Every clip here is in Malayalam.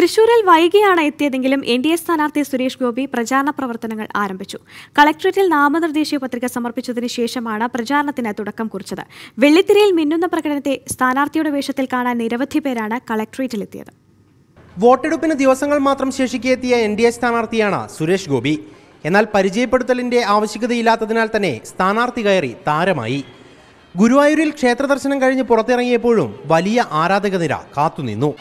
തൃശൂരിൽ വൈകിയാണ് എത്തിയതെങ്കിലും എൻഡിഎ സ്ഥാനാർത്ഥി സുരേഷ് ഗോപി പ്രചാരണ പ്രവർത്തനങ്ങൾ ആരംഭിച്ചു. കളക്ടറേറ്റിൽ നാമനിർദ്ദേശ പത്രിക സമർപ്പിച്ചതിന് ശേഷമാണ് പ്രചാരണത്തിന് തുടക്കം കുറിച്ചത്. വെള്ളിത്തിരയിൽ മിന്നുന്ന പ്രകടനത്തെ സ്ഥാനാർത്ഥിയുടെ വേഷത്തിൽ കാണാൻ നിരവധി പേരാണ് കളക്ടറേറ്റിലെത്തിയത്. വോട്ടെടുപ്പിന് ദിവസങ്ങൾ മാത്രം ശേഷിക്കെത്തിയ എൻഡിഎ സ്ഥാനാർത്ഥിയാണ് സുരേഷ് ഗോപി. എന്നാൽ പരിചയപ്പെടുത്തലിന്റെ ആവശ്യകതയില്ലാത്തതിനാൽ തന്നെ സ്ഥാനാർത്ഥി കയറി താരമായി. ഗുരുവായൂരിൽ ക്ഷേത്ര ദർശനം കഴിഞ്ഞ് പുറത്തിറങ്ങിയപ്പോഴും വലിയ ആരാധക നിര കാത്തുനിന്നു.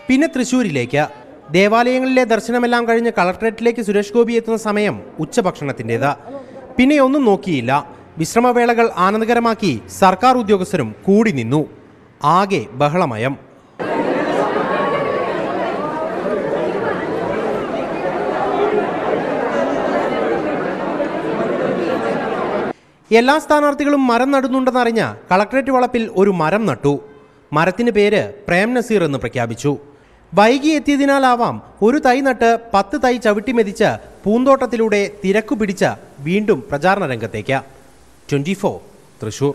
പിന്നെ തൃശ്ശൂരിലേക്ക് ദേവാലയങ്ങളിലെ ദർശനമെല്ലാം കഴിഞ്ഞ് കളക്ടറേറ്റിലേക്ക് സുരേഷ് ഗോപി എത്തുന്ന സമയം ഉച്ചഭക്ഷണത്തിൻ്റെത്. പിന്നെ ഒന്നും നോക്കിയില്ല. വിശ്രമവേളകൾ ആനന്ദകരമാക്കി സർക്കാർ ഉദ്യോഗസ്ഥരും കൂടി നിന്നു. ആകെ ബഹളമയം. എല്ലാ സ്ഥാനാർത്ഥികളും മരം നടുന്നുണ്ടെന്നറിഞ്ഞ കളക്ടറേറ്റ് വളപ്പിൽ ഒരു മരം നട്ടു. മരത്തിന് പേര് പ്രേം നസീർ എന്ന് പ്രഖ്യാപിച്ചു. വൈകി എത്തിയതിനാലാവാം ഒരു തൈ നട്ട് 10 തൈ ചവിട്ടി മെതിച്ച് പൂന്തോട്ടത്തിലൂടെ തിരക്കു പിടിച്ച് വീണ്ടും പ്രചാരണ രംഗത്തേക്ക്. 24 തൃശൂർ.